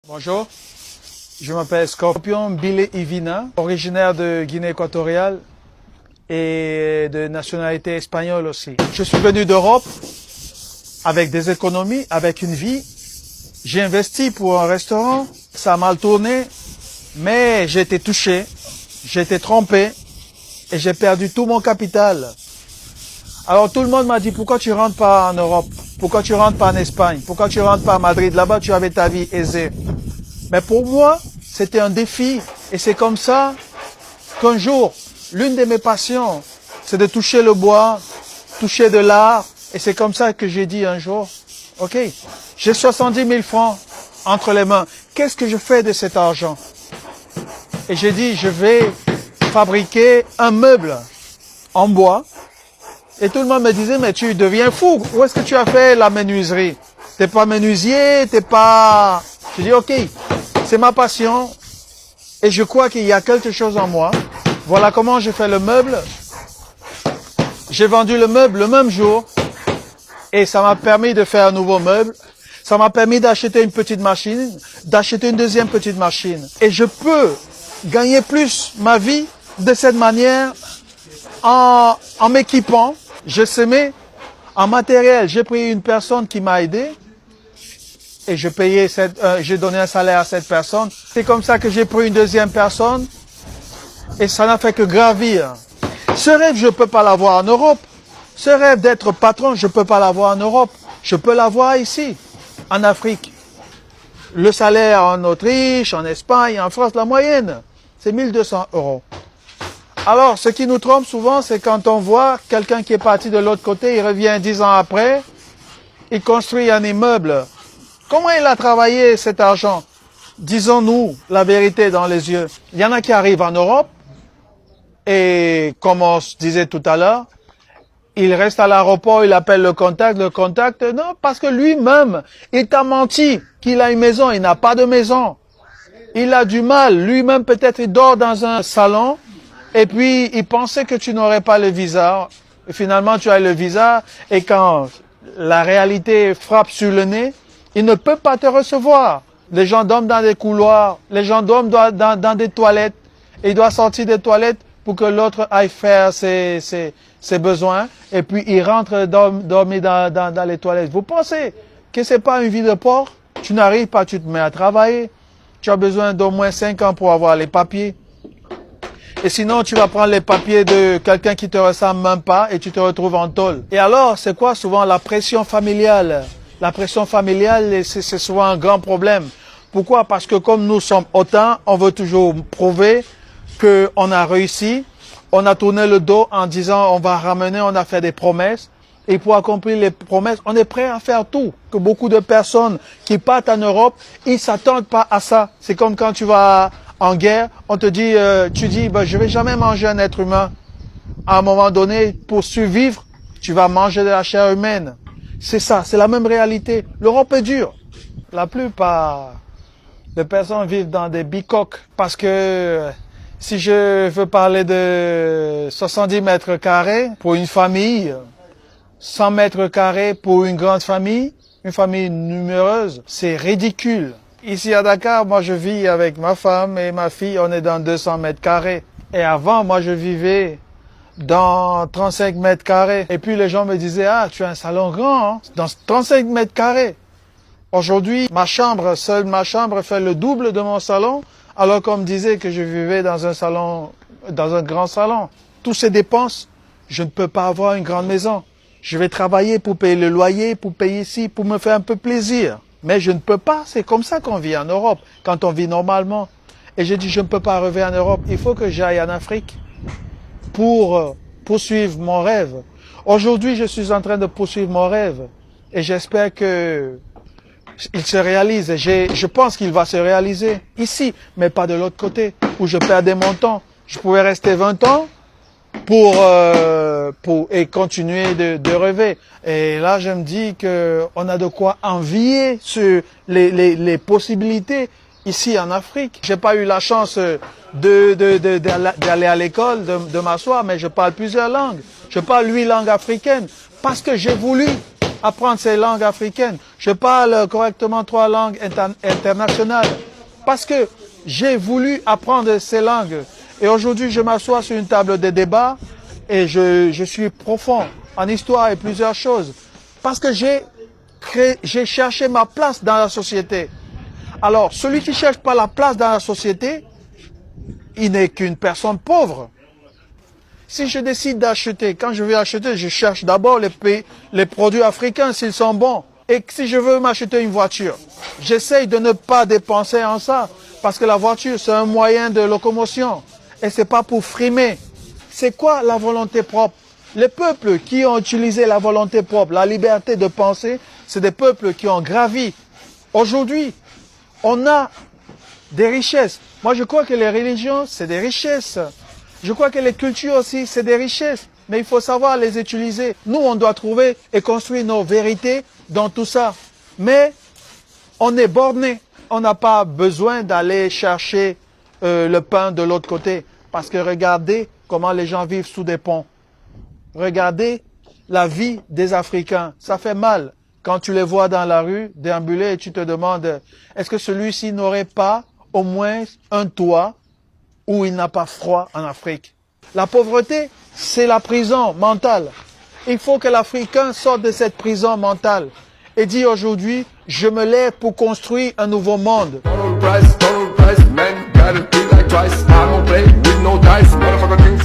Bonjour, je m'appelle Scorpion Bile Ivina, originaire de Guinée équatoriale et de nationalité espagnole aussi. Je suis venu d'Europe avec des économies, avec une vie. J'ai investi pour un restaurant, ça a mal tourné, mais j'ai été touché, j'ai été trompé et j'ai perdu tout mon capital. Alors tout le monde m'a dit, pourquoi tu rentres pas en Europe? Pourquoi tu rentres pas en Espagne? Pourquoi tu rentres pas à Madrid? Là-bas, tu avais ta vie aisée. Mais pour moi, c'était un défi. Et c'est comme ça qu'un jour, l'une de mes passions, c'est de toucher le bois, toucher de l'art. Et c'est comme ça que j'ai dit un jour, OK, j'ai 70 000 francs entre les mains. Qu'est-ce que je fais de cet argent? Et j'ai dit, je vais fabriquer un meuble en bois. Et tout le monde me disait, mais tu deviens fou. Où est-ce que tu as fait la menuiserie? T'es pas menuisier, t'es pas... J'ai dit, OK, c'est ma passion. Et je crois qu'il y a quelque chose en moi. Voilà comment j'ai fait le meuble. J'ai vendu le meuble le même jour. Et ça m'a permis de faire un nouveau meuble. Ça m'a permis d'acheter une petite machine, d'acheter une deuxième petite machine. Et je peux gagner plus ma vie de cette manière en m'équipant. Je semais en matériel. J'ai pris une personne qui m'a aidé et j'ai donné un salaire à cette personne. C'est comme ça que j'ai pris une deuxième personne et ça n'a fait que gravir. Ce rêve, je ne peux pas l'avoir en Europe. Ce rêve d'être patron, je ne peux pas l'avoir en Europe. Je peux l'avoir ici, en Afrique. Le salaire en Autriche, en Espagne, en France, la moyenne, c'est 1200 €. Alors, ce qui nous trompe souvent, c'est quand on voit quelqu'un qui est parti de l'autre côté, il revient 10 ans après, il construit un immeuble. Comment il a travaillé cet argent? Disons-nous la vérité dans les yeux. Il y en a qui arrivent en Europe, et comme on se disait tout à l'heure, il reste à l'aéroport, il appelle le contact, non, parce que lui-même, il t'a menti qu'il a une maison, il n'a pas de maison. Il a du mal, lui-même peut-être il dort dans un salon, et puis, il pensait que tu n'aurais pas le visa. Et finalement, tu as le visa. Et quand la réalité frappe sur le nez, il ne peut pas te recevoir. Les gens dorment dans des couloirs. Les gens dorment dans des toilettes. Et il doit sortir des toilettes pour que l'autre aille faire ses besoins. Et puis, il rentre dormir dans les toilettes. Vous pensez que c'est pas une vie de porc? Tu n'arrives pas, tu te mets à travailler. Tu as besoin d'au moins 5 ans pour avoir les papiers. Et sinon, tu vas prendre les papiers de quelqu'un qui te ressemble même pas et tu te retrouves en tôle. Et alors, c'est quoi souvent la pression familiale? La pression familiale, c'est souvent un grand problème. Pourquoi? Parce que comme nous sommes autant, on veut toujours prouver qu'on a réussi. On a tourné le dos en disant on va ramener, on a fait des promesses. Et pour accomplir les promesses, on est prêt à faire tout. Que beaucoup de personnes qui partent en Europe, ils s'attendent pas à ça. C'est comme quand tu vas en guerre, on te dit, tu dis, je vais jamais manger un être humain. À un moment donné, pour survivre, tu vas manger de la chair humaine. C'est ça, c'est la même réalité. L'Europe est dure. La plupart des personnes vivent dans des bicoques parce que si je veux parler de 70 mètres carrés pour une famille, 100 mètres carrés pour une grande famille, une famille numéreuse, c'est ridicule. Ici à Dakar, moi je vis avec ma femme et ma fille, on est dans 200 mètres carrés. Et avant, moi je vivais dans 35 mètres carrés. Et puis les gens me disaient, ah, tu as un salon grand, hein, dans 35 mètres carrés. Aujourd'hui, seule ma chambre fait le double de mon salon, alors qu'on me disait que je vivais dans un salon, dans un grand salon. Tous ces dépenses, je ne peux pas avoir une grande maison. Je vais travailler pour payer le loyer, pour payer ici, pour me faire un peu plaisir. Mais je ne peux pas, c'est comme ça qu'on vit en Europe, quand on vit normalement. Et j'ai dit, je ne peux pas revenir en Europe, il faut que j'aille en Afrique pour poursuivre mon rêve. Aujourd'hui, je suis en train de poursuivre mon rêve et j'espère que il se réalise. Et je pense qu'il va se réaliser ici, mais pas de l'autre côté, où je perdais mon temps. Je pouvais rester 20 ans et continuer de rêver. Et là, je me dis que on a de quoi envier sur les possibilités ici en Afrique. J'ai pas eu la chance d'aller à l'école, de m'asseoir, mais je parle plusieurs langues. Je parle 8 langues africaines parce que j'ai voulu apprendre ces langues africaines. Je parle correctement 3 langues internationales parce que j'ai voulu apprendre ces langues. Et aujourd'hui, je m'assois sur une table de débat et je suis profond en histoire et plusieurs choses. Parce que j'ai cherché ma place dans la société. Alors, celui qui cherche pas la place dans la société, il n'est qu'une personne pauvre. Si je décide d'acheter, quand je vais acheter, je cherche d'abord les produits africains s'ils sont bons. Et si je veux m'acheter une voiture, j'essaye de ne pas dépenser en ça. Parce que la voiture, c'est un moyen de locomotion. Et c'est pas pour frimer. C'est quoi la volonté propre? Les peuples qui ont utilisé la volonté propre, la liberté de penser, c'est des peuples qui ont gravi. Aujourd'hui, on a des richesses. Moi, je crois que les religions, c'est des richesses. Je crois que les cultures aussi, c'est des richesses. Mais il faut savoir les utiliser. Nous, on doit trouver et construire nos vérités dans tout ça. Mais on est borné. On n'a pas besoin d'aller chercher le pain de l'autre côté. Parce que regardez comment les gens vivent sous des ponts. Regardez la vie des Africains. Ça fait mal quand tu les vois dans la rue déambuler et tu te demandes, est-ce que celui-ci n'aurait pas au moins un toit où il n'a pas froid en Afrique? La pauvreté, c'est la prison mentale. Il faut que l'Africain sorte de cette prison mentale et dit aujourd'hui, je me lève pour construire un nouveau monde. Total price, man, gotta be like twice. I don't play with no dice, motherfucker thinks